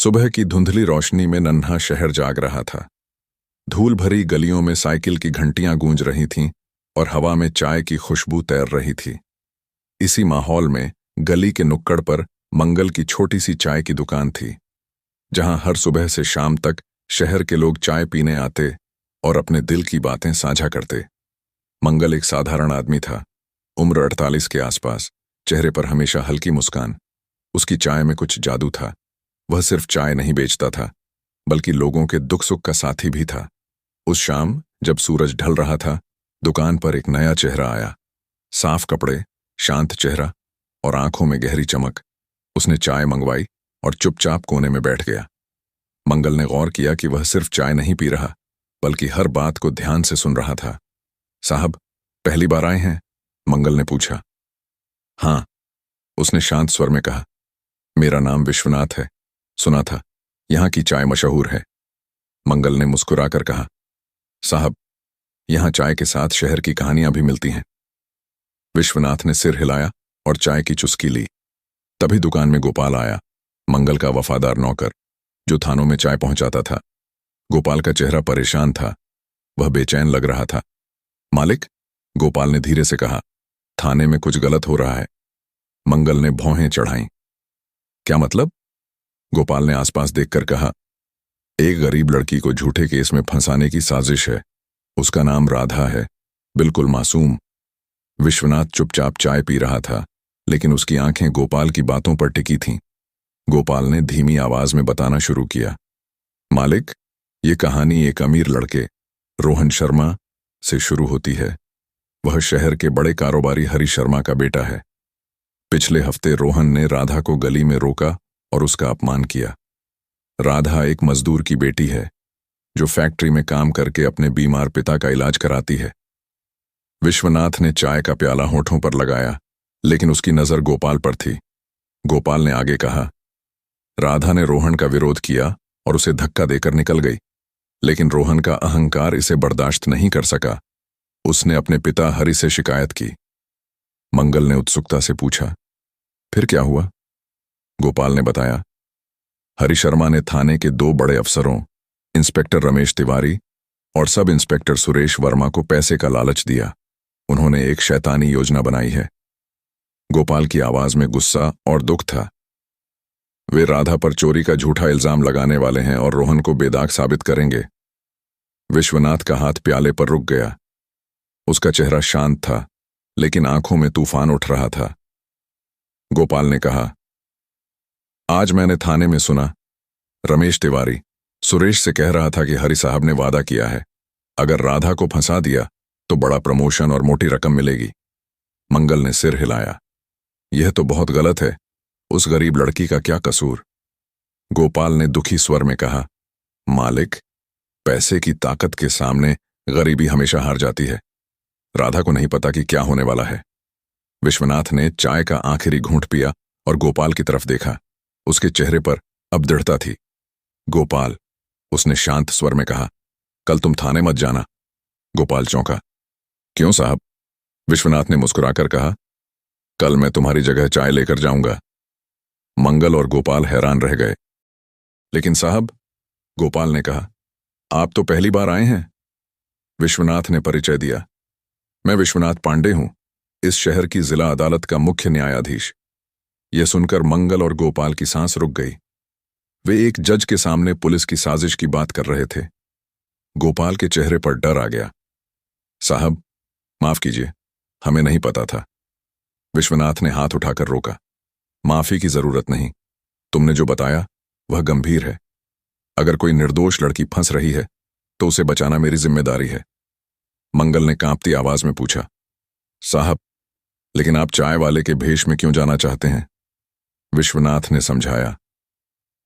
सुबह की धुंधली रोशनी में नन्हा शहर जाग रहा था। धूल भरी गलियों में साइकिल की घंटियां गूंज रही थीं और हवा में चाय की खुशबू तैर रही थी। इसी माहौल में गली के नुक्कड़ पर मंगल की छोटी सी चाय की दुकान थी, जहां हर सुबह से शाम तक शहर के लोग चाय पीने आते और अपने दिल की बातें साझा करते। मंगल एक साधारण आदमी था, उम्र 48 के आसपास, चेहरे पर हमेशा हल्की मुस्कान। उसकी चाय में कुछ जादू था। वह सिर्फ चाय नहीं बेचता था, बल्कि लोगों के दुख सुख का साथी भी था। उस शाम जब सूरज ढल रहा था, दुकान पर एक नया चेहरा आया। साफ कपड़े, शांत चेहरा और आंखों में गहरी चमक। उसने चाय मंगवाई और चुपचाप कोने में बैठ गया। मंगल ने गौर किया कि वह सिर्फ चाय नहीं पी रहा, बल्कि हर बात को ध्यान से सुन रहा था। साहब, पहली बार आए हैं? मंगल ने पूछा। हाँ, उसने शांत स्वर में कहा। मेरा नाम विश्वनाथ है, सुना था यहां की चाय मशहूर है। मंगल ने मुस्कुराकर कहा। साहब, यहां चाय के साथ शहर की कहानियां भी मिलती हैं। विश्वनाथ ने सिर हिलाया और चाय की चुस्की ली। तभी दुकान में गोपाल आया, मंगल का वफादार नौकर, जो थानों में चाय पहुंचाता था। गोपाल का चेहरा परेशान था, वह बेचैन लग रहा था। मालिक, गोपाल ने धीरे से कहा, थाने में कुछ गलत हो रहा है। मंगल ने भौहें चढ़ाईं। क्या मतलब? गोपाल ने आसपास देखकर कहा, एक गरीब लड़की को झूठे केस में फंसाने की साजिश है। उसका नाम राधा है, बिल्कुल मासूम। विश्वनाथ चुपचाप चाय पी रहा था, लेकिन उसकी आंखें गोपाल की बातों पर टिकी थीं। गोपाल ने धीमी आवाज में बताना शुरू किया, मालिक, ये कहानी एक अमीर लड़के, रोहन शर्मा, से शुरू होती है। वह शहर के बड़े कारोबारी हरि शर्मा का बेटा है। पिछले हफ्ते रोहन ने राधा को गली में रोका और उसका अपमान किया। राधा एक मजदूर की बेटी है, जो फैक्ट्री में काम करके अपने बीमार पिता का इलाज कराती है। विश्वनाथ ने चाय का प्याला होठों पर लगाया, लेकिन उसकी नजर गोपाल पर थी। गोपाल ने आगे कहा, राधा ने रोहन का विरोध किया और उसे धक्का देकर निकल गई, लेकिन रोहन का अहंकार इसे बर्दाश्त नहीं कर सका। उसने अपने पिता हरि से शिकायत की। मंगल ने उत्सुकता से पूछा, फिर क्या हुआ? गोपाल ने बताया, हरि शर्मा ने थाने के 2 बड़े अफसरों, इंस्पेक्टर रमेश तिवारी और सब इंस्पेक्टर सुरेश वर्मा को पैसे का लालच दिया। उन्होंने एक शैतानी योजना बनाई है। गोपाल की आवाज में गुस्सा और दुख था। वे राधा पर चोरी का झूठा इल्जाम लगाने वाले हैं और रोहन को बेदाग साबित करेंगे। विश्वनाथ का हाथ प्याले पर रुक गया। उसका चेहरा शांत था, लेकिन आंखों में तूफान उठ रहा था। गोपाल ने कहा, आज मैंने थाने में सुना, रमेश तिवारी सुरेश से कह रहा था कि हरि साहब ने वादा किया है, अगर राधा को फंसा दिया तो बड़ा प्रमोशन और मोटी रकम मिलेगी। मंगल ने सिर हिलाया। यह तो बहुत गलत है। उस गरीब लड़की का क्या कसूर? गोपाल ने दुखी स्वर में कहा, मालिक, पैसे की ताकत के सामने गरीबी हमेशा हार जाती है। राधा को नहीं पता कि क्या होने वाला है। विश्वनाथ ने चाय का आखिरी घूंट पिया और गोपाल की तरफ देखा। उसके चेहरे पर अब दृढ़ता थी। गोपाल, उसने शांत स्वर में कहा, कल तुम थाने मत जाना। गोपाल चौंका। क्यों साहब? विश्वनाथ ने मुस्कुराकर कहा, कल मैं तुम्हारी जगह चाय लेकर जाऊंगा। मंगल और गोपाल हैरान रह गए। लेकिन साहब, गोपाल ने कहा, आप तो पहली बार आए हैं। विश्वनाथ ने परिचय दिया, मैं विश्वनाथ पांडे हूं, इस शहर की जिला अदालत का मुख्य न्यायाधीश। यह सुनकर मंगल और गोपाल की सांस रुक गई। वे एक जज के सामने पुलिस की साजिश की बात कर रहे थे। गोपाल के चेहरे पर डर आ गया। साहब, माफ कीजिए, हमें नहीं पता था। विश्वनाथ ने हाथ उठाकर रोका। माफी की जरूरत नहीं। तुमने जो बताया वह गंभीर है। अगर कोई निर्दोष लड़की फंस रही है तो उसे बचाना मेरी जिम्मेदारी है। मंगल ने कांपती आवाज में पूछा, साहब, लेकिन आप चाय वाले के भेष में क्यों जाना चाहते हैं? विश्वनाथ ने समझाया,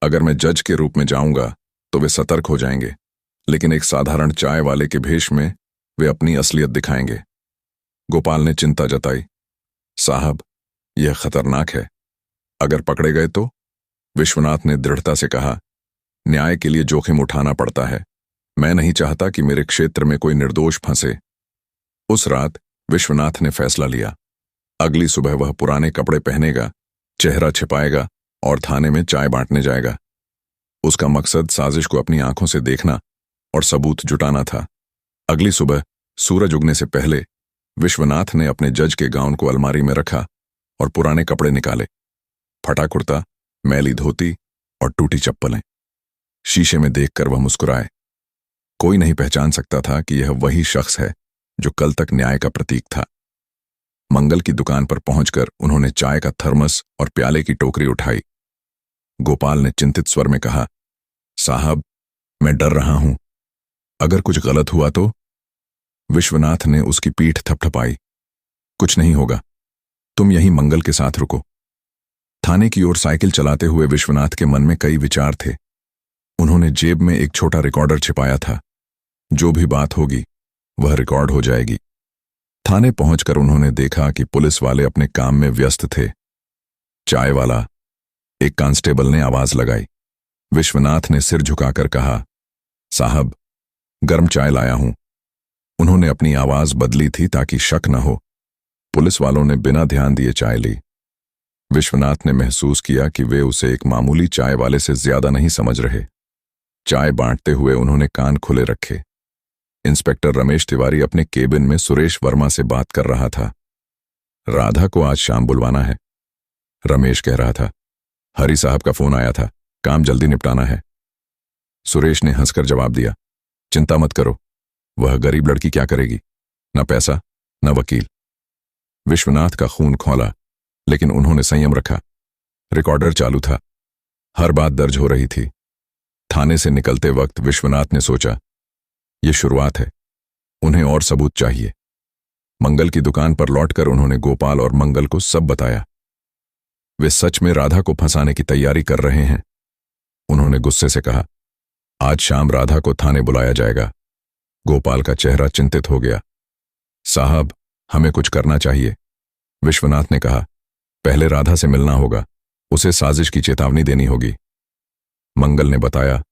अगर मैं जज के रूप में जाऊंगा तो वे सतर्क हो जाएंगे, लेकिन एक साधारण चाय वाले के भेष में वे अपनी असलियत दिखाएंगे। गोपाल ने चिंता जताई, साहब, यह खतरनाक है। अगर पकड़े गए तो? विश्वनाथ ने दृढ़ता से कहा, न्याय के लिए जोखिम उठाना पड़ता है। मैं नहीं चाहता कि मेरे क्षेत्र में कोई निर्दोष फंसे। उस रात विश्वनाथ ने फैसला लिया, अगली सुबह वह पुराने कपड़े पहनेगा, चेहरा छिपाएगा और थाने में चाय बांटने जाएगा। उसका मकसद साजिश को अपनी आंखों से देखना और सबूत जुटाना था। अगली सुबह सूरज उगने से पहले विश्वनाथ ने अपने जज के गाउन को अलमारी में रखा और पुराने कपड़े निकाले। फटा कुर्ता, मैली धोती और टूटी चप्पलें। शीशे में देखकर वह मुस्कुराए। कोई नहीं पहचान सकता था कि यह वही शख्स है जो कल तक न्याय का प्रतीक था। मंगल की दुकान पर पहुंचकर उन्होंने चाय का थर्मस और प्याले की टोकरी उठाई। गोपाल ने चिंतित स्वर में कहा, साहब, मैं डर रहा हूं। अगर कुछ गलत हुआ तो? विश्वनाथ ने उसकी पीठ थपथपाई। कुछ नहीं होगा, तुम यहीं मंगल के साथ रुको। थाने की ओर साइकिल चलाते हुए विश्वनाथ के मन में कई विचार थे। उन्होंने जेब में एक छोटा रिकॉर्डर छिपाया था। जो भी बात होगी वह रिकॉर्ड हो जाएगी। थाने पहुंचकर उन्होंने देखा कि पुलिस वाले अपने काम में व्यस्त थे। चाय वाला, एक कांस्टेबल ने आवाज लगाई। विश्वनाथ ने सिर झुकाकर कहा, साहब, गर्म चाय लाया हूं। उन्होंने अपनी आवाज बदली थी ताकि शक न हो। पुलिस वालों ने बिना ध्यान दिए चाय ली। विश्वनाथ ने महसूस किया कि वे उसे एक मामूली चाय वाले से ज्यादा नहीं समझ रहे। चाय बांटते हुए उन्होंने कान खुले रखे। इंस्पेक्टर रमेश तिवारी अपने केबिन में सुरेश वर्मा से बात कर रहा था। राधा को आज शाम बुलवाना है, रमेश कह रहा था। हरी साहब का फोन आया था, काम जल्दी निपटाना है। सुरेश ने हंसकर जवाब दिया, चिंता मत करो, वह गरीब लड़की क्या करेगी, न पैसा न वकील। विश्वनाथ का खून खौला, लेकिन उन्होंने संयम रखा। रिकॉर्डर चालू था, हर बात दर्ज हो रही थी। थाने से निकलते वक्त विश्वनाथ ने सोचा, यह शुरुआत है, उन्हें और सबूत चाहिए। मंगल की दुकान पर लौटकर उन्होंने गोपाल और मंगल को सब बताया। वे सच में राधा को फंसाने की तैयारी कर रहे हैं। उन्होंने गुस्से से कहा, आज शाम राधा को थाने बुलाया जाएगा। गोपाल का चेहरा चिंतित हो गया। साहब, हमें कुछ करना चाहिए, विश्वनाथ ने कहा। पहले राधा से मिलना होगा, उसे साजिश की चेतावनी देनी होगी। मंगल ने बताया,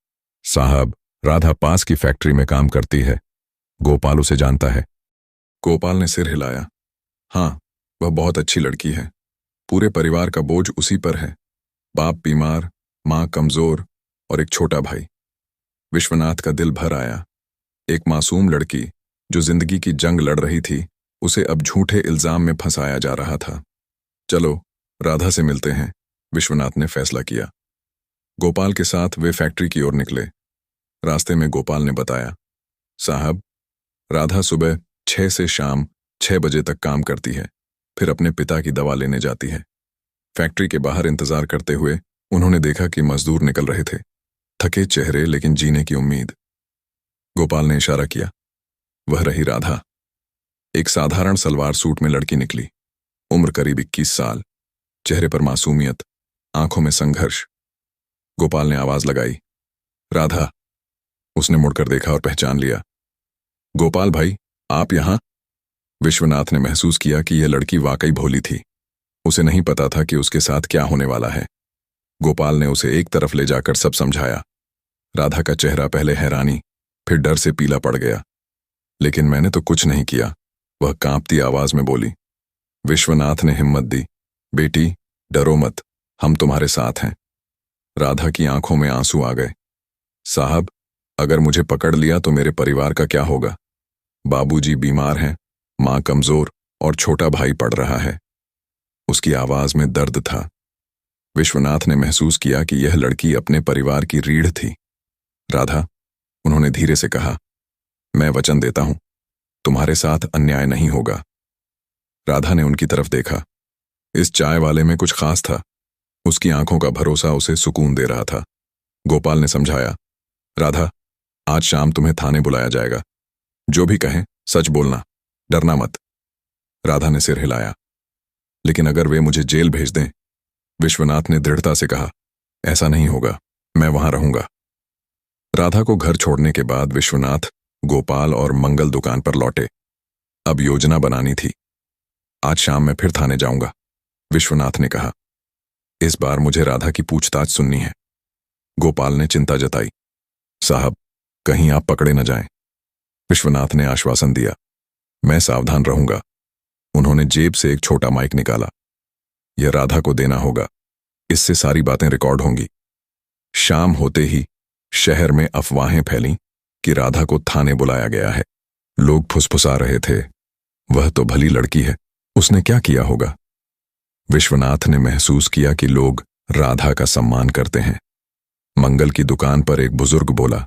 साहब, राधा पास की फैक्ट्री में काम करती है, गोपाल उसे जानता है। गोपाल ने सिर हिलाया। हाँ, वह बहुत अच्छी लड़की है। पूरे परिवार का बोझ उसी पर है। बाप बीमार, मां कमजोर और एक छोटा भाई। विश्वनाथ का दिल भर आया। एक मासूम लड़की जो जिंदगी की जंग लड़ रही थी, उसे अब झूठे इल्जाम में फंसाया जा रहा था। चलो राधा से मिलते हैं, विश्वनाथ ने फैसला किया। गोपाल के साथ वे फैक्ट्री की ओर निकले। रास्ते में गोपाल ने बताया, साहब, राधा सुबह 6 से शाम 6 बजे तक काम करती है, फिर अपने पिता की दवा लेने जाती है। फैक्ट्री के बाहर इंतजार करते हुए उन्होंने देखा कि मजदूर निकल रहे थे, थके चेहरे लेकिन जीने की उम्मीद। गोपाल ने इशारा किया, वह रही राधा। एक साधारण सलवार सूट में लड़की निकली, उम्र करीब 21 साल, चेहरे पर मासूमियत, आंखों में संघर्ष। गोपाल ने आवाज लगाई, राधा। उसने मुड़कर देखा और पहचान लिया। गोपाल भाई, आप यहां? विश्वनाथ ने महसूस किया कि यह लड़की वाकई भोली थी। उसे नहीं पता था कि उसके साथ क्या होने वाला है। गोपाल ने उसे एक तरफ ले जाकर सब समझाया। राधा का चेहरा पहले हैरानी, फिर डर से पीला पड़ गया। लेकिन मैंने तो कुछ नहीं किया, वह कांपती आवाज में बोली। विश्वनाथ ने हिम्मत दी, बेटी डरो मत, हम तुम्हारे साथ हैं। राधा की आंखों में आंसू आ गए। साहब, अगर मुझे पकड़ लिया तो मेरे परिवार का क्या होगा? बाबूजी बीमार हैं, मां कमजोर और छोटा भाई पढ़ रहा है। उसकी आवाज में दर्द था। विश्वनाथ ने महसूस किया कि यह लड़की अपने परिवार की रीढ़ थी। राधा, उन्होंने धीरे से कहा, मैं वचन देता हूं, तुम्हारे साथ अन्याय नहीं होगा। राधा ने उनकी तरफ देखा। इस चाय वाले में कुछ खास था। उसकी आंखों का भरोसा उसे सुकून दे रहा था। गोपाल ने समझाया, राधा, आज शाम तुम्हें थाने बुलाया जाएगा। जो भी कहें सच बोलना, डरना मत। राधा ने सिर हिलाया। लेकिन अगर वे मुझे जेल भेज दें? विश्वनाथ ने दृढ़ता से कहा, ऐसा नहीं होगा, मैं वहां रहूंगा। राधा को घर छोड़ने के बाद विश्वनाथ, गोपाल और मंगल दुकान पर लौटे। अब योजना बनानी थी। आज शाम मैं फिर थाने जाऊंगा, विश्वनाथ ने कहा। इस बार मुझे राधा की पूछताछ सुननी है। गोपाल ने चिंता जताई। साहब, कहीं आप पकड़े न जाएं। विश्वनाथ ने आश्वासन दिया, मैं सावधान रहूंगा। उन्होंने जेब से एक छोटा माइक निकाला। यह राधा को देना होगा, इससे सारी बातें रिकॉर्ड होंगी। शाम होते ही शहर में अफवाहें फैलीं कि राधा को थाने बुलाया गया है। लोग फुसफुसा रहे थे, वह तो भली लड़की है, उसने क्या किया होगा। विश्वनाथ ने महसूस किया कि लोग राधा का सम्मान करते हैं। मंगल की दुकान पर एक बुजुर्ग बोला,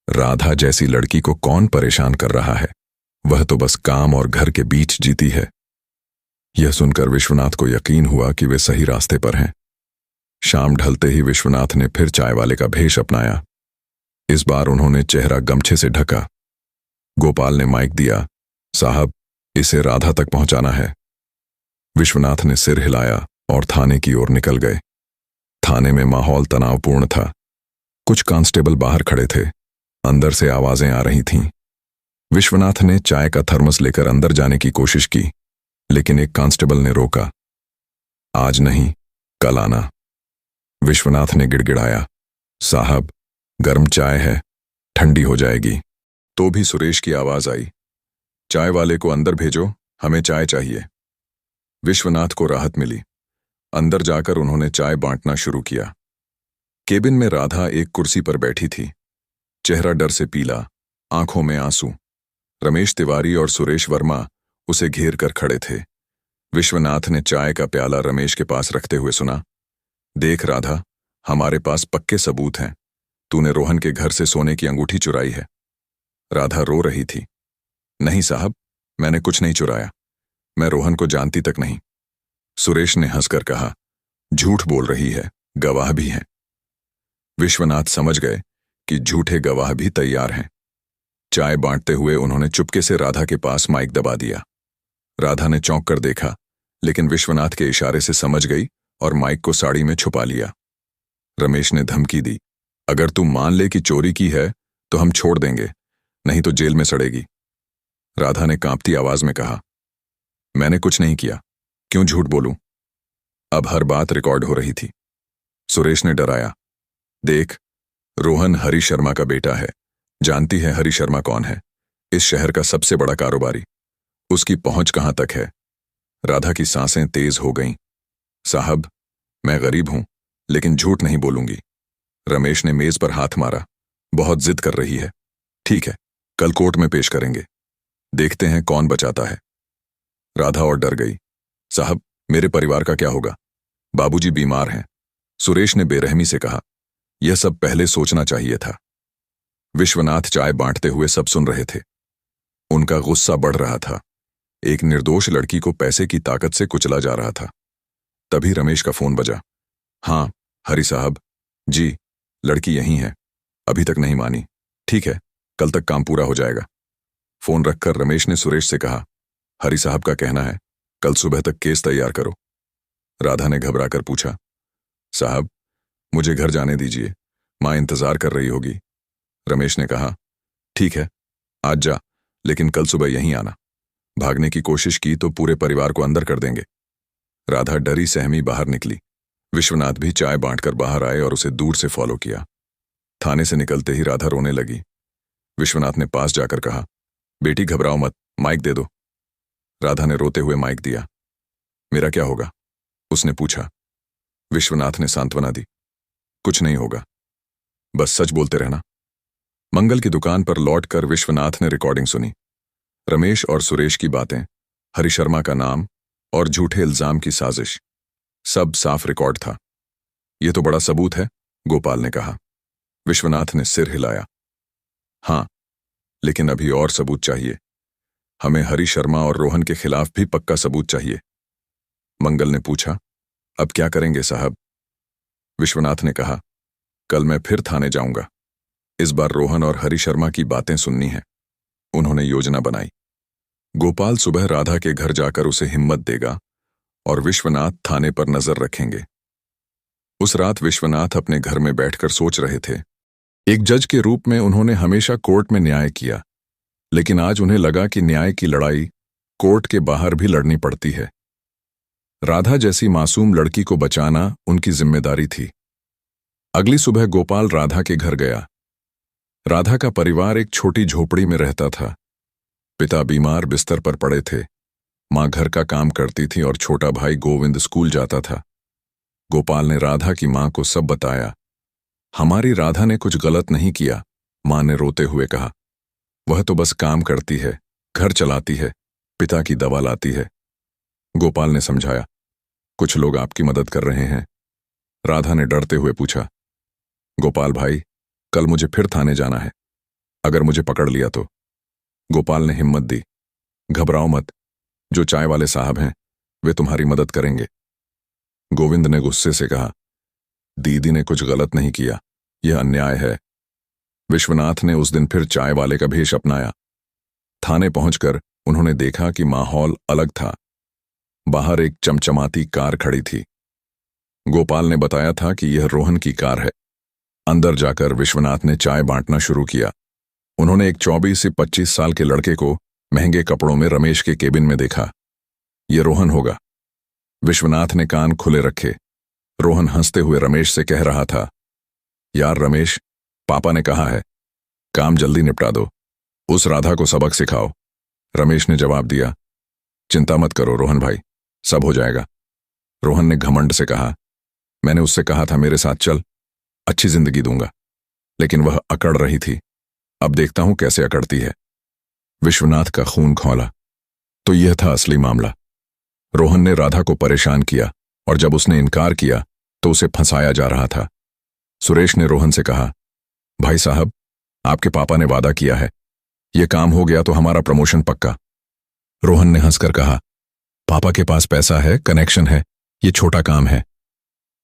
राधा जैसी लड़की को कौन परेशान कर रहा है, वह तो बस काम और घर के बीच जीती है। यह सुनकर विश्वनाथ को यकीन हुआ कि वे सही रास्ते पर हैं। शाम ढलते ही विश्वनाथ ने फिर चाय वाले का भेष अपनाया। इस बार उन्होंने चेहरा गमछे से ढका। गोपाल ने माइक दिया, साहब, इसे राधा तक पहुंचाना है। विश्वनाथ ने सिर हिलाया और थाने की ओर निकल गए। थाने में माहौल तनावपूर्ण था। कुछ कांस्टेबल बाहर खड़े थे, अंदर से आवाजें आ रही थीं। विश्वनाथ ने चाय का थर्मस लेकर अंदर जाने की कोशिश की, लेकिन एक कांस्टेबल ने रोका। आज नहीं, कल आना। विश्वनाथ ने गिड़गिड़ाया, साहब, गर्म चाय है, ठंडी हो जाएगी। तो भी सुरेश की आवाज आई, चाय वाले को अंदर भेजो, हमें चाय चाहिए। विश्वनाथ को राहत मिली। अंदर जाकर उन्होंने चाय बांटना शुरू किया। केबिन में राधा एक कुर्सी पर बैठी थी, चेहरा डर से पीला, आंखों में आंसू। रमेश तिवारी और सुरेश वर्मा उसे घेर कर खड़े थे। विश्वनाथ ने चाय का प्याला रमेश के पास रखते हुए सुना, देख राधा, हमारे पास पक्के सबूत हैं, तूने रोहन के घर से सोने की अंगूठी चुराई है। राधा रो रही थी, नहीं साहब, मैंने कुछ नहीं चुराया, मैं रोहन को जानती तक नहीं। सुरेश ने हंसकर कहा, झूठ बोल रही है, गवाह भी हैं। विश्वनाथ समझ गए कि झूठे गवाह भी तैयार हैं। चाय बांटते हुए उन्होंने चुपके से राधा के पास माइक दबा दिया। राधा ने चौंक कर देखा, लेकिन विश्वनाथ के इशारे से समझ गई और माइक को साड़ी में छुपा लिया। रमेश ने धमकी दी, अगर तू मान ले कि चोरी की है तो हम छोड़ देंगे, नहीं तो जेल में सड़ेगी। राधा ने कांपती आवाज में कहा, मैंने कुछ नहीं किया, क्यों झूठ बोलूं। अब हर बात रिकॉर्ड हो रही थी। सुरेश ने डराया, देख, रोहन हरी शर्मा का बेटा है, जानती है हरी शर्मा कौन है, इस शहर का सबसे बड़ा कारोबारी, उसकी पहुंच कहां तक है। राधा की सांसें तेज हो गईं। साहब, मैं गरीब हूं, लेकिन झूठ नहीं बोलूंगी। रमेश ने मेज पर हाथ मारा, बहुत जिद कर रही है। ठीक है, कल कोर्ट में पेश करेंगे, देखते हैं कौन बचाता है। राधा और डर गई, साहब, मेरे परिवार का क्या होगा, बाबूजी बीमार हैं। सुरेश ने बेरहमी से कहा, यह सब पहले सोचना चाहिए था। विश्वनाथ चाय बांटते हुए सब सुन रहे थे। उनका गुस्सा बढ़ रहा था। एक निर्दोष लड़की को पैसे की ताकत से कुचला जा रहा था। तभी रमेश का फोन बजा। हाँ हरी साहब, जी, लड़की यहीं है, अभी तक नहीं मानी। ठीक है, कल तक काम पूरा हो जाएगा। फोन रखकर रमेश ने सुरेश से कहा, हरी साहब का कहना है कल सुबह तक केस तैयार करो। राधा ने घबराकर पूछा, साहब, मुझे घर जाने दीजिए, मां इंतजार कर रही होगी। रमेश ने कहा, ठीक है, आज जा, लेकिन कल सुबह यहीं आना। भागने की कोशिश की तो पूरे परिवार को अंदर कर देंगे। राधा डरी सहमी बाहर निकली। विश्वनाथ भी चाय बांटकर बाहर आए और उसे दूर से फॉलो किया। थाने से निकलते ही राधा रोने लगी। विश्वनाथ ने पास जाकर कहा, बेटी घबराओ मत, माइक दे दो। राधा ने रोते हुए माइक दिया। मेरा क्या होगा, उसने पूछा। विश्वनाथ ने सांत्वना दी, कुछ नहीं होगा, बस सच बोलते रहना। मंगल की दुकान पर लौटकर विश्वनाथ ने रिकॉर्डिंग सुनी। रमेश और सुरेश की बातें, हरी शर्मा का नाम और झूठे इल्जाम की साजिश, सब साफ रिकॉर्ड था। यह तो बड़ा सबूत है, गोपाल ने कहा। विश्वनाथ ने सिर हिलाया, हां, लेकिन अभी और सबूत चाहिए। हमें हरी शर्मा और रोहन के खिलाफ भी पक्का सबूत चाहिए। मंगल ने पूछा, अब क्या करेंगे साहब? विश्वनाथ ने कहा, कल मैं फिर थाने जाऊंगा। इस बार रोहन और हरी शर्मा की बातें सुननी है। उन्होंने योजना बनाई। गोपाल सुबह राधा के घर जाकर उसे हिम्मत देगा और विश्वनाथ थाने पर नजर रखेंगे। उस रात विश्वनाथ अपने घर में बैठकर सोच रहे थे। एक जज के रूप में उन्होंने हमेशा कोर्ट में न्याय किया, लेकिन आज उन्हें लगा कि न्याय की लड़ाई कोर्ट के बाहर भी लड़नी पड़ती है। राधा जैसी मासूम लड़की को बचाना उनकी जिम्मेदारी थी। अगली सुबह गोपाल राधा के घर गया। राधा का परिवार एक छोटी झोपड़ी में रहता था। पिता बीमार बिस्तर पर पड़े थे, मां घर का काम करती थी और छोटा भाई गोविंद स्कूल जाता था। गोपाल ने राधा की मां को सब बताया। हमारी राधा ने कुछ गलत नहीं किया, मां ने रोते हुए कहा। वह तो बस काम करती है, घर चलाती है, पिता की दवा लाती है। गोपाल ने समझाया। कुछ लोग आपकी मदद कर रहे हैं। राधा ने डरते हुए पूछा। गोपाल भाई, कल मुझे फिर थाने जाना है, अगर मुझे पकड़ लिया तो। गोपाल ने हिम्मत दी। घबराओ मत, जो चाय वाले साहब हैं वे तुम्हारी मदद करेंगे। गोविंद ने गुस्से से कहा। दीदी ने कुछ गलत नहीं किया, यह अन्याय है। विश्वनाथ ने उस दिन फिर चाय वाले का भेष अपनाया। थाने पहुंचकर उन्होंने देखा कि माहौल अलग था। बाहर एक चमचमाती कार खड़ी थी। गोपाल ने बताया था कि यह रोहन की कार है। अंदर जाकर विश्वनाथ ने चाय बांटना शुरू किया। उन्होंने एक 24 से 25 साल के लड़के को महंगे कपड़ों में रमेश के केबिन में देखा। यह रोहन होगा। विश्वनाथ ने कान खुले रखे। रोहन हंसते हुए रमेश से कह रहा था, यार रमेश, पापा ने कहा है, काम जल्दी निपटा दो, उस राधा को सबक सिखाओ। रमेश ने जवाब दिया, चिंता मत करो रोहन भाई, सब हो जाएगा। रोहन ने घमंड से कहा, मैंने उससे कहा था मेरे साथ चल, अच्छी जिंदगी दूंगा, लेकिन वह अकड़ रही थी। अब देखता हूं कैसे अकड़ती है। विश्वनाथ का खून खौला। तो यह था असली मामला। रोहन ने राधा को परेशान किया और जब उसने इनकार किया तो उसे फंसाया जा रहा था। सुरेश ने रोहन से कहा, भाई साहब, आपके पापा ने वादा किया है, यह काम हो गया तो हमारा प्रमोशन पक्का। रोहन ने हंसकर कहा, पापा के पास पैसा है, कनेक्शन है, यह छोटा काम है।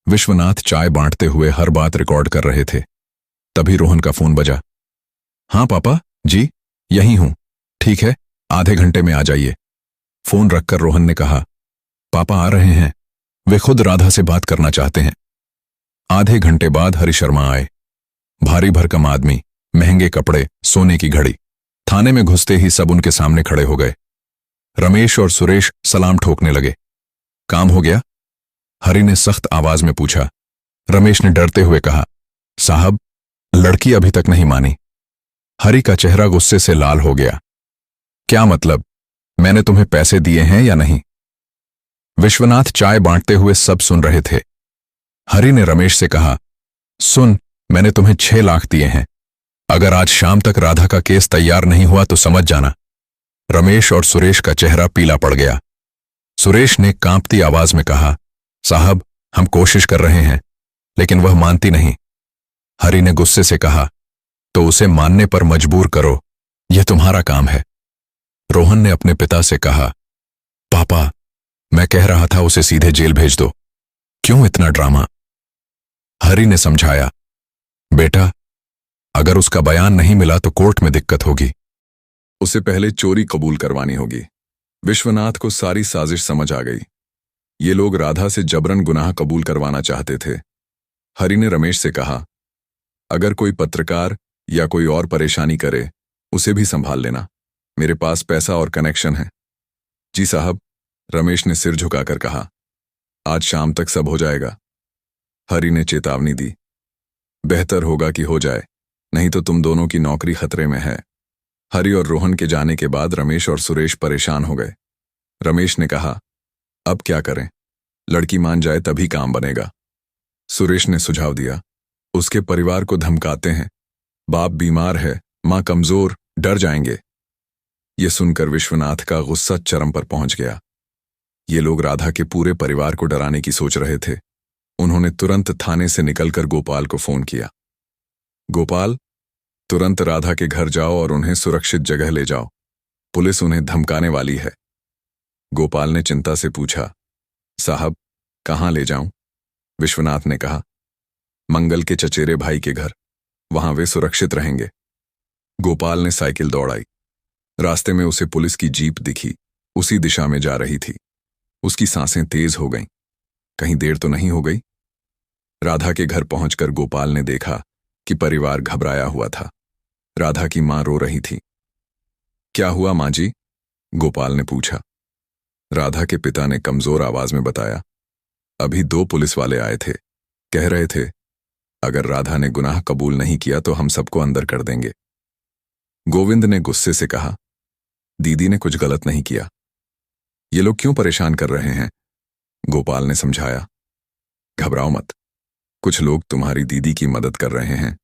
विश्वनाथ चाय बांटते हुए हर बात रिकॉर्ड कर रहे थे। तभी रोहन का फोन बजा। हाँ पापा जी, यहीं हूं। ठीक है, आधे घंटे में आ जाइए। फोन रखकर रोहन ने कहा, पापा आ रहे हैं, वे खुद राधा से बात करना चाहते हैं। आधे घंटे बाद हरि शर्मा आए। भारी भरकम आदमी, महंगे कपड़े, सोने की घड़ी। थाने में घुसते ही सब उनके सामने खड़े हो गए। रमेश और सुरेश सलाम ठोकने लगे। काम हो गया? हरि ने सख्त आवाज में पूछा। रमेश ने डरते हुए कहा, साहब, लड़की अभी तक नहीं मानी। हरि का चेहरा गुस्से से लाल हो गया। क्या मतलब? मैंने तुम्हें पैसे दिए हैं या नहीं? विश्वनाथ चाय बांटते हुए सब सुन रहे थे। हरि ने रमेश से कहा, सुन, मैंने तुम्हें 6 लाख दिए हैं। अगर आज शाम तक राधा का केस तैयार नहीं हुआ तो समझ जाना। रमेश और सुरेश का चेहरा पीला पड़ गया। सुरेश ने कांपती आवाज में कहा, साहब, हम कोशिश कर रहे हैं, लेकिन वह मानती नहीं। हरि ने गुस्से से कहा, तो उसे मानने पर मजबूर करो, यह तुम्हारा काम है। रोहन ने अपने पिता से कहा, पापा, मैं कह रहा था उसे सीधे जेल भेज दो, क्यों इतना ड्रामा? हरि ने समझाया, बेटा, अगर उसका बयान नहीं मिला तो कोर्ट में दिक्कत होगी। उसे पहले चोरी कबूल करवानी होगी। विश्वनाथ को सारी साजिश समझ आ गई। ये लोग राधा से जबरन गुनाह कबूल करवाना चाहते थे। हरि ने रमेश से कहा, अगर कोई पत्रकार या कोई और परेशानी करे, उसे भी संभाल लेना, मेरे पास पैसा और कनेक्शन है। जी साहब, रमेश ने सिर झुकाकर कहा, आज शाम तक सब हो जाएगा। हरि ने चेतावनी दी, बेहतर होगा कि हो जाए, नहीं तो तुम दोनों की नौकरी खतरे में है। हरि और रोहन के जाने के बाद रमेश और सुरेश परेशान हो गए। रमेश ने कहा, अब क्या करें? लड़की मान जाए तभी काम बनेगा। सुरेश ने सुझाव दिया, उसके परिवार को धमकाते हैं, बाप बीमार है, मां कमजोर, डर जाएंगे। यह सुनकर विश्वनाथ का गुस्सा चरम पर पहुंच गया। ये लोग राधा के पूरे परिवार को डराने की सोच रहे थे। उन्होंने तुरंत थाने से निकलकर गोपाल को फोन किया। गोपाल, तुरंत राधा के घर जाओ और उन्हें सुरक्षित जगह ले जाओ, पुलिस उन्हें धमकाने वाली है। गोपाल ने चिंता से पूछा, साहब, कहां ले जाऊं? विश्वनाथ ने कहा, मंगल के चचेरे भाई के घर, वहां वे सुरक्षित रहेंगे। गोपाल ने साइकिल दौड़ाई। रास्ते में उसे पुलिस की जीप दिखी, उसी दिशा में जा रही थी। उसकी सांसें तेज हो गईं। कहीं देर तो नहीं हो गई? राधा के घर पहुंचकर गोपाल ने देखा कि परिवार घबराया हुआ था। राधा की मां रो रही थी। क्या हुआ मां जी? गोपाल ने पूछा। राधा के पिता ने कमजोर आवाज में बताया, अभी 2 पुलिस वाले आए थे, कह रहे थे अगर राधा ने गुनाह कबूल नहीं किया तो हम सबको अंदर कर देंगे। गोविंद ने गुस्से से कहा, दीदी ने कुछ गलत नहीं किया, ये लोग क्यों परेशान कर रहे हैं? गोपाल ने समझाया, घबराओ मत, कुछ लोग तुम्हारी दीदी की मदद कर रहे हैं।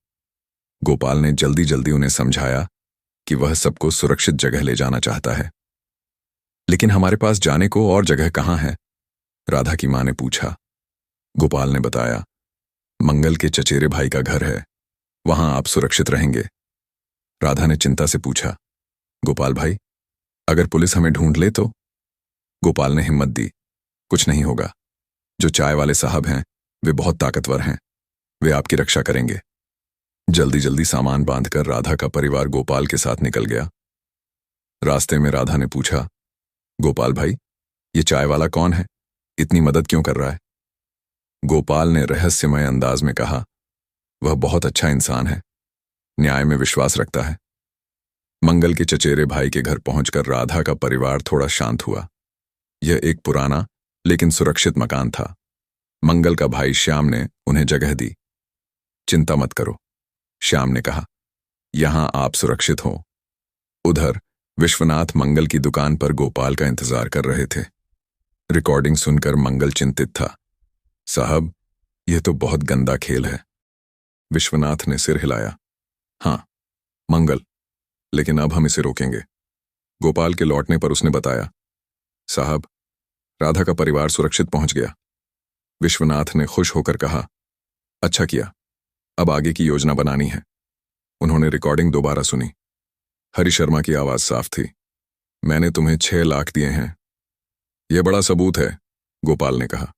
गोपाल ने जल्दी जल्दी उन्हें समझाया कि वह सबको सुरक्षित जगह ले जाना चाहता है। लेकिन हमारे पास जाने को और जगह कहाँ है? राधा की मां ने पूछा। गोपाल ने बताया, मंगल के चचेरे भाई का घर है, वहां आप सुरक्षित रहेंगे। राधा ने चिंता से पूछा, गोपाल भाई, अगर पुलिस हमें ढूंढ ले तो? गोपाल ने हिम्मत दी, कुछ नहीं होगा। जो चाय वाले साहब हैं वे बहुत ताकतवर हैं, वे आपकी रक्षा करेंगे। जल्दी जल्दी सामान बांधकर राधा का परिवार गोपाल के साथ निकल गया। रास्ते में राधा ने पूछा, गोपाल भाई, ये चाय वाला कौन है? इतनी मदद क्यों कर रहा है? गोपाल ने रहस्यमय अंदाज में कहा, वह बहुत अच्छा इंसान है, न्याय में विश्वास रखता है। मंगल के चचेरे भाई के घर पहुंचकर राधा का परिवार थोड़ा शांत हुआ। यह एक पुराना लेकिन सुरक्षित मकान था। मंगल का भाई श्याम ने उन्हें जगह दी। चिंता मत करो, श्याम ने कहा, यहां आप सुरक्षित हो। उधर विश्वनाथ मंगल की दुकान पर गोपाल का इंतजार कर रहे थे। रिकॉर्डिंग सुनकर मंगल चिंतित था। साहब, यह तो बहुत गंदा खेल है। विश्वनाथ ने सिर हिलाया। हाँ मंगल, लेकिन अब हम इसे रोकेंगे। गोपाल के लौटने पर उसने बताया, साहब, राधा का परिवार सुरक्षित पहुंच गया। विश्वनाथ ने खुश होकर कहा, अच्छा किया, अब आगे की योजना बनानी है। उन्होंने रिकॉर्डिंग दोबारा सुनी। हरि शर्मा की आवाज साफ थी। मैंने तुम्हें 6 लाख दिए हैं। यह बड़ा सबूत है, गोपाल ने कहा।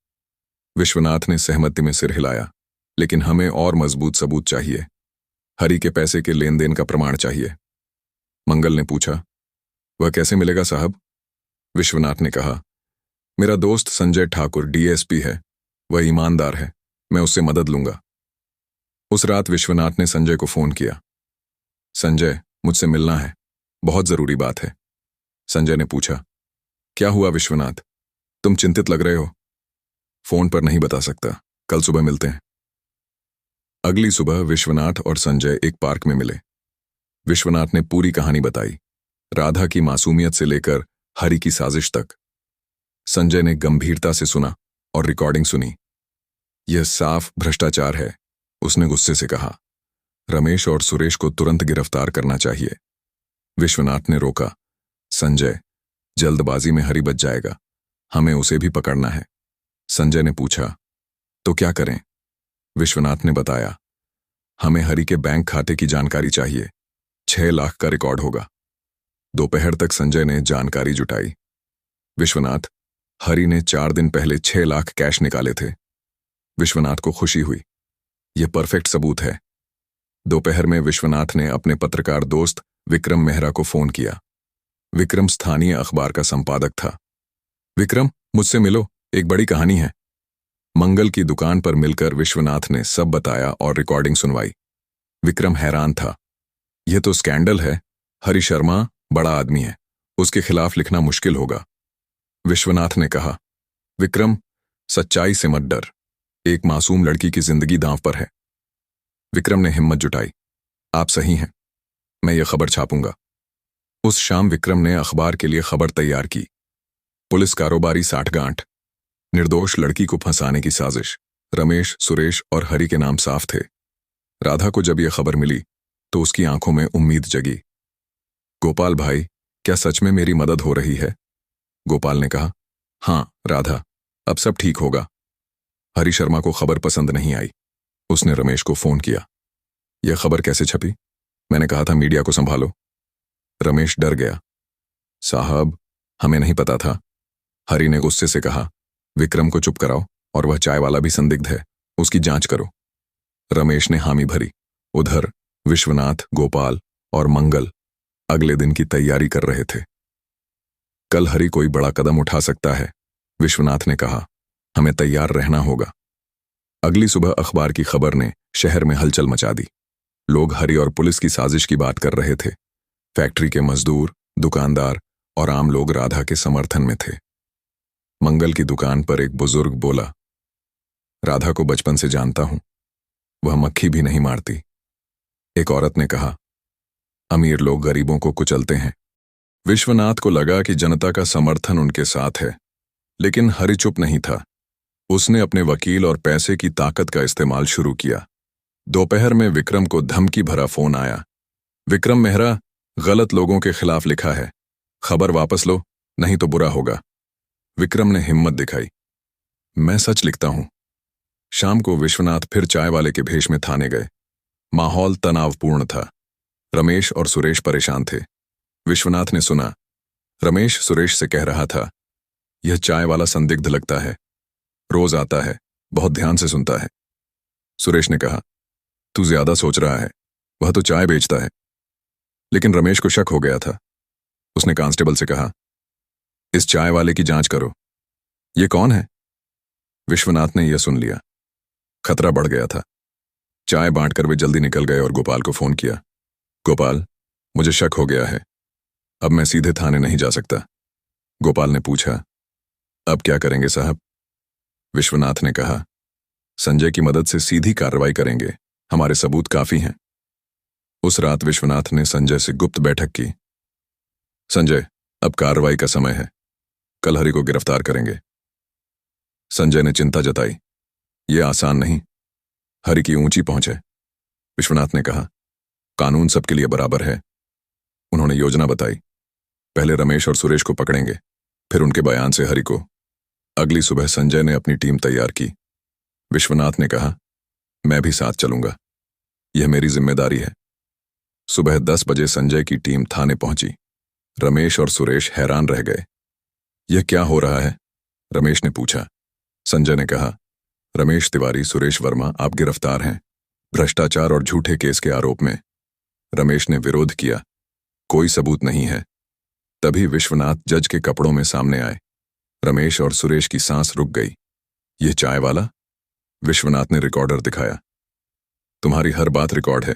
विश्वनाथ ने सहमति में सिर हिलाया, लेकिन हमें और मजबूत सबूत चाहिए। हरि के पैसे के लेन देन का प्रमाण चाहिए। मंगल ने पूछा, वह कैसे मिलेगा साहब? विश्वनाथ ने कहा, मेरा दोस्त संजय ठाकुर डीएसपी है, वह ईमानदार है, मैं उससे मदद लूंगा। उस रात विश्वनाथ ने संजय को फोन किया। संजय, मुझसे मिलना है, बहुत जरूरी बात है। संजय ने पूछा, क्या हुआ विश्वनाथ, तुम चिंतित लग रहे हो? फोन पर नहीं बता सकता, कल सुबह मिलते हैं। अगली सुबह विश्वनाथ और संजय एक पार्क में मिले। विश्वनाथ ने पूरी कहानी बताई, राधा की मासूमियत से लेकर हरि की साजिश तक। संजय ने गंभीरता से सुना और रिकॉर्डिंग सुनी। यह साफ भ्रष्टाचार है, उसने गुस्से से कहा। रमेश और सुरेश को तुरंत गिरफ्तार करना चाहिए। विश्वनाथ ने रोका, संजय, जल्दबाजी में हरि बच जाएगा, हमें उसे भी पकड़ना है। संजय ने पूछा, तो क्या करें? विश्वनाथ ने बताया, हमें हरि के बैंक खाते की जानकारी चाहिए। 6 लाख का रिकॉर्ड होगा। दोपहर तक संजय ने जानकारी जुटाई। विश्वनाथ, हरि ने 4 दिन पहले 6 लाख कैश निकाले थे। विश्वनाथ को खुशी हुई, यह परफेक्ट सबूत है। दोपहर में विश्वनाथ ने अपने पत्रकार दोस्त विक्रम मेहरा को फोन किया। विक्रम स्थानीय अखबार का संपादक था। विक्रम, मुझसे मिलो, एक बड़ी कहानी है। मंगल की दुकान पर मिलकर विश्वनाथ ने सब बताया और रिकॉर्डिंग सुनवाई। विक्रम हैरान था। यह तो स्कैंडल है। हरि शर्मा बड़ा आदमी है, उसके खिलाफ लिखना मुश्किल होगा। विश्वनाथ ने कहा, विक्रम, सच्चाई से मत डर, एक मासूम लड़की की जिंदगी दांव पर है। विक्रम ने हिम्मत जुटाई, आप सही हैं, मैं यह खबर छापूंगा। उस शाम विक्रम ने अखबार के लिए खबर तैयार की। पुलिस कारोबारी साठगांठ, निर्दोष लड़की को फंसाने की साजिश। रमेश, सुरेश और हरि के नाम साफ थे। राधा को जब यह खबर मिली तो उसकी आंखों में उम्मीद जगी। गोपाल भाई, क्या सच में मेरी मदद हो रही है? गोपाल ने कहा, हाँ राधा, अब सब ठीक होगा। हरि शर्मा को खबर पसंद नहीं आई। उसने रमेश को फोन किया। यह खबर कैसे छपी? मैंने कहा था मीडिया को संभालो। रमेश डर गया। साहब, हमें नहीं पता था। हरि ने गुस्से से कहा, विक्रम को चुप कराओ और वह चाय वाला भी संदिग्ध है, उसकी जांच करो। रमेश ने हामी भरी। उधर विश्वनाथ, गोपाल और मंगल अगले दिन की तैयारी कर रहे थे। कल हरि कोई बड़ा कदम उठा सकता है, विश्वनाथ ने कहा, हमें तैयार रहना होगा। अगली सुबह अखबार की खबर ने शहर में हलचल मचा दी। लोग हरि और पुलिस की साजिश की बात कर रहे थे। फैक्ट्री के मजदूर, दुकानदार और आम लोग राधा के समर्थन में थे। मंगल की दुकान पर एक बुजुर्ग बोला, राधा को बचपन से जानता हूं, वह मक्खी भी नहीं मारती। एक औरत ने कहा, अमीर लोग गरीबों को कुचलते हैं। विश्वनाथ को लगा कि जनता का समर्थन उनके साथ है, लेकिन हरि चुप नहीं था। उसने अपने वकील और पैसे की ताकत का इस्तेमाल शुरू किया। दोपहर में विक्रम को धमकी भरा फोन आया। विक्रम मेहरा, गलत लोगों के खिलाफ लिखा है, खबर वापस लो नहीं तो बुरा होगा। विक्रम ने हिम्मत दिखाई। मैं सच लिखता हूं। शाम को विश्वनाथ फिर चाय वाले के भेष में थाने गए। माहौल तनावपूर्ण था। रमेश और सुरेश परेशान थे। विश्वनाथ ने सुना, रमेश सुरेश से कह रहा था, यह चाय वाला संदिग्ध लगता है, रोज आता है, बहुत ध्यान से सुनता है। सुरेश ने कहा, तू ज्यादा सोच रहा है, वह तो चाय बेचता है। लेकिन रमेश को शक हो गया था। उसने कांस्टेबल से कहा, इस चाय वाले की जांच करो, ये कौन है? विश्वनाथ ने यह सुन लिया। खतरा बढ़ गया था। चाय बांटकर वे जल्दी निकल गए और गोपाल को फोन किया। गोपाल, मुझे शक हो गया है, अब मैं सीधे थाने नहीं जा सकता। गोपाल ने पूछा, अब क्या करेंगे साहब? विश्वनाथ ने कहा, संजय की मदद से सीधी कार्रवाई करेंगे, हमारे सबूत काफी हैं। उस रात विश्वनाथ ने संजय से गुप्त बैठक की। संजय, अब कार्रवाई का समय है, कल हरि को गिरफ्तार करेंगे। संजय ने चिंता जताई, यह आसान नहीं, हरि की ऊंची पहुंच है। विश्वनाथ ने कहा, कानून सबके लिए बराबर है। उन्होंने योजना बताई। पहले रमेश और सुरेश को पकड़ेंगे, फिर उनके बयान से हरि को। अगली सुबह संजय ने अपनी टीम तैयार की। विश्वनाथ ने कहा, मैं भी साथ चलूंगा, यह मेरी जिम्मेदारी है। सुबह 10 बजे संजय की टीम थाने पहुंची। रमेश और सुरेश हैरान रह गए। यह क्या हो रहा है? रमेश ने पूछा। संजय ने कहा, रमेश तिवारी, सुरेश वर्मा, आप गिरफ्तार हैं, भ्रष्टाचार और झूठे केस के आरोप में। रमेश ने विरोध किया, कोई सबूत नहीं है। तभी विश्वनाथ जज के कपड़ों में सामने आए। रमेश और सुरेश की सांस रुक गई। यह चाय वाला? विश्वनाथ ने रिकॉर्डर दिखाया। तुम्हारी हर बात रिकॉर्ड है।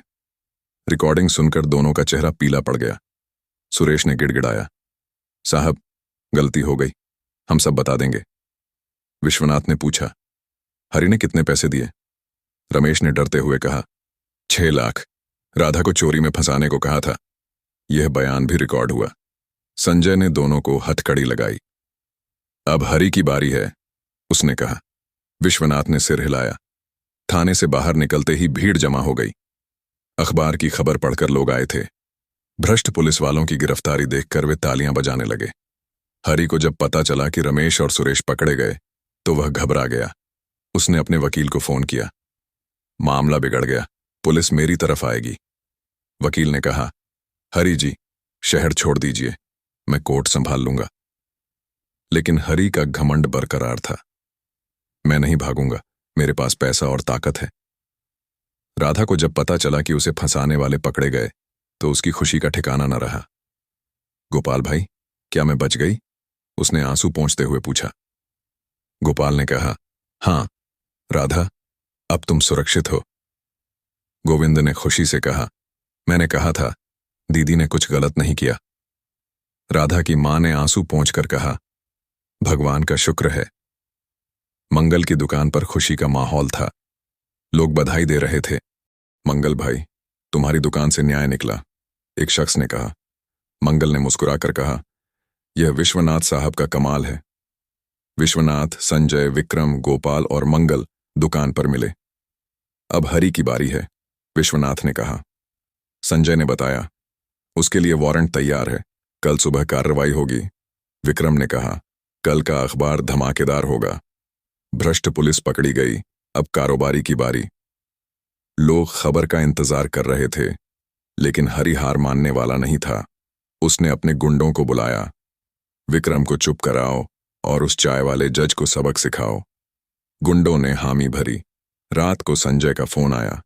रिकॉर्डिंग सुनकर दोनों का चेहरा पीला पड़ गया। सुरेश ने गिड़गिड़ाया, साहब, गलती हो गई, हम सब बता देंगे। विश्वनाथ ने पूछा, हरि ने कितने पैसे दिए? रमेश ने डरते हुए कहा, 6 लाख। राधा को चोरी में फंसाने को कहा था। यह बयान भी रिकॉर्ड हुआ। संजय ने दोनों को हथकड़ी लगाई। अब हरि की बारी है, उसने कहा। विश्वनाथ ने सिर हिलाया। थाने से बाहर निकलते ही भीड़ जमा हो गई। अखबार की खबर पढ़कर लोग आए थे। भ्रष्ट पुलिस वालों की गिरफ्तारी देखकर वे तालियां बजाने लगे। हरि को जब पता चला कि रमेश और सुरेश पकड़े गए तो वह घबरा गया। उसने अपने वकील को फोन किया। मामला बिगड़ गया, पुलिस मेरी तरफ आएगी। वकील ने कहा, हरि जी, शहर छोड़ दीजिए, मैं कोर्ट संभाल लूंगा। लेकिन हरि का घमंड बरकरार था। मैं नहीं भागूंगा, मेरे पास पैसा और ताकत है। राधा को जब पता चला कि उसे फंसाने वाले पकड़े गए तो उसकी खुशी का ठिकाना न रहा। गोपाल भाई, क्या मैं बच गई? उसने आंसू पोंछते हुए पूछा। गोपाल ने कहा, हां राधा, अब तुम सुरक्षित हो। गोविंद ने खुशी से कहा, मैंने कहा था, दीदी ने कुछ गलत नहीं किया। राधा की मां ने आंसू पोंछकर कहा, भगवान का शुक्र है। मंगल की दुकान पर खुशी का माहौल था। लोग बधाई दे रहे थे। मंगल भाई, तुम्हारी दुकान से न्याय निकला, एक शख्स ने कहा। मंगल ने मुस्कुराकर कहा, यह विश्वनाथ साहब का कमाल है। विश्वनाथ, संजय, विक्रम, गोपाल और मंगल दुकान पर मिले। अब हरि की बारी है, विश्वनाथ ने कहा। संजय ने बताया, उसके लिए वारंट तैयार है, कल सुबह कार्रवाई होगी। विक्रम ने कहा, कल का अखबार धमाकेदार होगा। भ्रष्ट पुलिस पकड़ी गई, अब कारोबारी की बारी। लोग खबर का इंतजार कर रहे थे, लेकिन हरि हार मानने वाला नहीं था। उसने अपने गुंडों को बुलाया। विक्रम को चुप कराओ और उस चाय वाले जज को सबक सिखाओ। गुंडों ने हामी भरी। रात को संजय का फोन आया,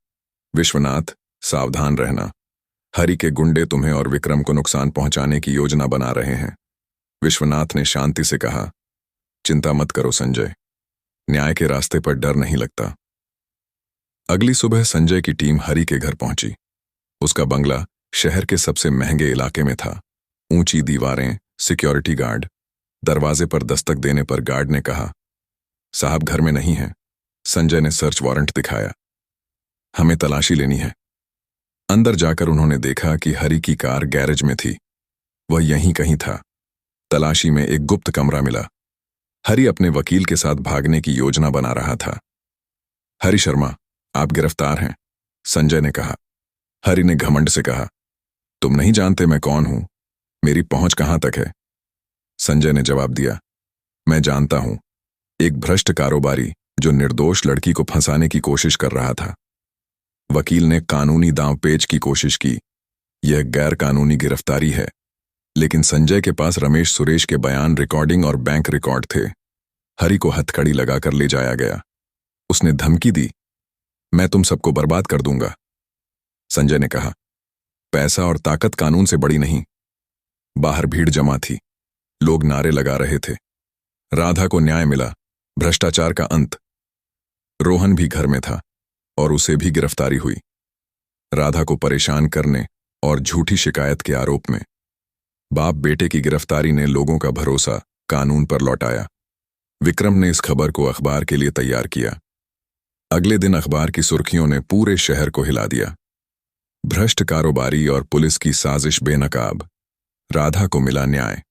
विश्वनाथ, सावधान रहना, हरि के गुंडे तुम्हें और विक्रम को नुकसान पहुंचाने की योजना बना रहे हैं। विश्वनाथ ने शांति से कहा, चिंता मत करो संजय, न्याय के रास्ते पर डर नहीं लगता। अगली सुबह संजय की टीम हरि के घर पहुंची। उसका बंगला शहर के सबसे महंगे इलाके में था। ऊंची दीवारें, सिक्योरिटी गार्ड। दरवाजे पर दस्तक देने पर गार्ड ने कहा, साहब घर में नहीं है। संजय ने सर्च वारंट दिखाया। हमें तलाशी लेनी है। अंदर जाकर उन्होंने देखा कि हरि की कार गैरेज में थी। वह यहीं कहीं था। तलाशी में एक गुप्त कमरा मिला। हरि अपने वकील के साथ भागने की योजना बना रहा था। हरि शर्मा, आप गिरफ्तार हैं, संजय ने कहा। हरि ने घमंड से कहा, तुम नहीं जानते मैं कौन हूं, मेरी पहुंच कहां तक है। संजय ने जवाब दिया, मैं जानता हूं, एक भ्रष्ट कारोबारी जो निर्दोष लड़की को फंसाने की कोशिश कर रहा था। वकील ने कानूनी दांवपेच की कोशिश की, यह गैर कानूनी गिरफ्तारी है, लेकिन संजय के पास रमेश सुरेश के बयान, रिकॉर्डिंग और बैंक रिकॉर्ड थे। हरि को हथकड़ी लगाकर ले जाया गया। उसने धमकी दी, मैं तुम सबको बर्बाद कर दूंगा। संजय ने कहा, पैसा और ताकत कानून से बड़ी नहीं। बाहर भीड़ जमा थी, लोग नारे लगा रहे थे, राधा को न्याय मिला, भ्रष्टाचार का अंत। रोहन भी घर में था और उसे भी गिरफ्तारी हुई, राधा को परेशान करने और झूठी शिकायत के आरोप में। बाप बेटे की गिरफ्तारी ने लोगों का भरोसा कानून पर लौटाया। विक्रम ने इस खबर को अखबार के लिए तैयार किया। अगले दिन अखबार की सुर्खियों ने पूरे शहर को हिला दिया। भ्रष्ट कारोबारी और पुलिस की साजिश बेनकाब, राधा को मिला न्याय।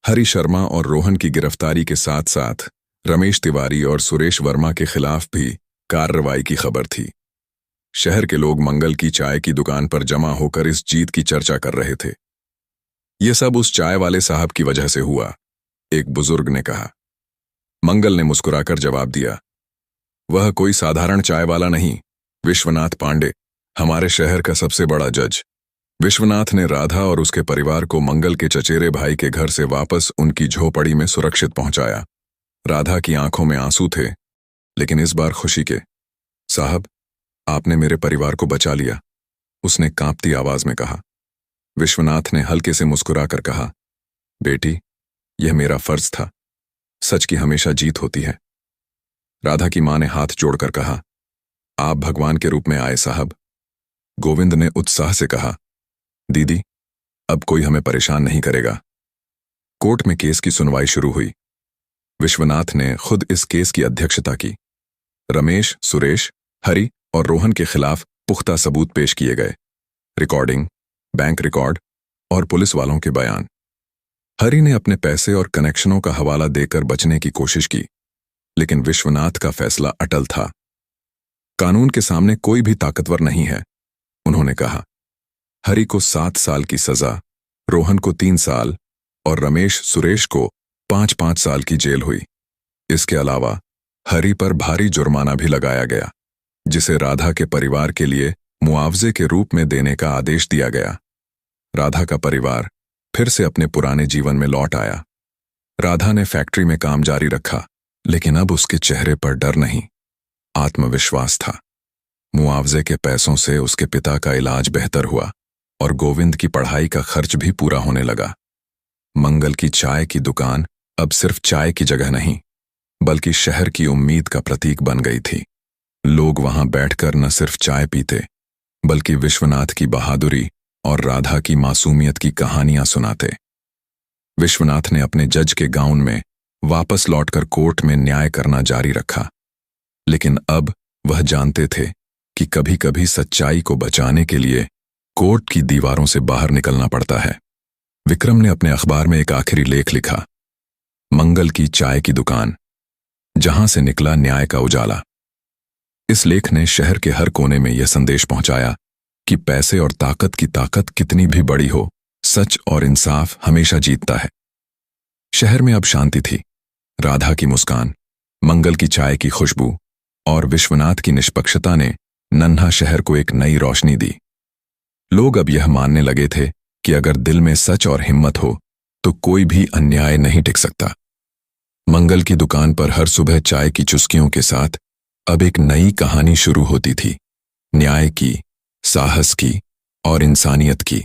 हरि शर्मा और रोहन की गिरफ्तारी के साथ साथ रमेश तिवारी और सुरेश वर्मा के खिलाफ भी कार्रवाई की खबर थी। शहर के लोग मंगल की चाय की दुकान पर जमा होकर इस जीत की चर्चा कर रहे थे। यह सब उस चाय वाले साहब की वजह से हुआ, एक बुजुर्ग ने कहा। मंगल ने मुस्कुराकर जवाब दिया, वह कोई साधारण चाय वाला नहीं, विश्वनाथ पांडे, हमारे शहर का सबसे बड़ा जज। विश्वनाथ ने राधा और उसके परिवार को मंगल के चचेरे भाई के घर से वापस उनकी झोपड़ी में सुरक्षित पहुंचाया। राधा की आंखों में आंसू थे, लेकिन इस बार खुशी के। साहब, आपने मेरे परिवार को बचा लिया, उसने कांपती आवाज में कहा। विश्वनाथ ने हल्के से मुस्कुराकर कहा, बेटी, यह मेरा फर्ज था, सच की हमेशा जीत होती है। राधा की मां ने हाथ जोड़कर कहा, आप भगवान के रूप में आए साहब। गोविंद ने उत्साह से कहा, दीदी, अब कोई हमें परेशान नहीं करेगा। कोर्ट में केस की सुनवाई शुरू हुई। विश्वनाथ ने खुद इस केस की अध्यक्षता की। रमेश, सुरेश, हरि और रोहन के खिलाफ पुख्ता सबूत पेश किए गए, रिकॉर्डिंग, बैंक रिकॉर्ड और पुलिस वालों के बयान। हरि ने अपने पैसे और कनेक्शनों का हवाला देकर बचने की कोशिश की, लेकिन विश्वनाथ का फैसला अटल था। कानून के सामने कोई भी ताकतवर नहीं है, उन्होंने कहा। हरि को 7 साल की सजा, रोहन को 3 साल और रमेश सुरेश को 5-5 साल की जेल हुई। इसके अलावा हरि पर भारी जुर्माना भी लगाया गया, जिसे राधा के परिवार के लिए मुआवजे के रूप में देने का आदेश दिया गया। राधा का परिवार फिर से अपने पुराने जीवन में लौट आया। राधा ने फैक्ट्री में काम जारी रखा, लेकिन अब उसके चेहरे पर डर नहीं, आत्मविश्वास था। मुआवजे के पैसों से उसके पिता का इलाज बेहतर हुआ और गोविंद की पढ़ाई का खर्च भी पूरा होने लगा। मंगल की चाय की दुकान अब सिर्फ चाय की जगह नहीं, बल्कि शहर की उम्मीद का प्रतीक बन गई थी। लोग वहां बैठकर न सिर्फ चाय पीते, बल्कि विश्वनाथ की बहादुरी और राधा की मासूमियत की कहानियां सुनाते। विश्वनाथ ने अपने जज के गाउन में वापस लौटकर कोर्ट में न्याय करना जारी रखा, लेकिन अब वह जानते थे कि कभी-कभी सच्चाई को बचाने के लिए कोर्ट की दीवारों से बाहर निकलना पड़ता है। विक्रम ने अपने अखबार में एक आखिरी लेख लिखा, मंगल की चाय की दुकान, जहां से निकला न्याय का उजाला। इस लेख ने शहर के हर कोने में यह संदेश पहुंचाया कि पैसे और ताकत की ताकत कितनी भी बड़ी हो, सच और इंसाफ हमेशा जीतता है। शहर में अब शांति थी। राधा की मुस्कान, मंगल की चाय की खुशबू और विश्वनाथ की निष्पक्षता ने नन्हा शहर को एक नई रोशनी दी। लोग अब यह मानने लगे थे कि अगर दिल में सच और हिम्मत हो तो कोई भी अन्याय नहीं टिक सकता। मंगल की दुकान पर हर सुबह चाय की चुस्कियों के साथ अब एक नई कहानी शुरू होती थी, न्याय की, साहस की और इंसानियत की।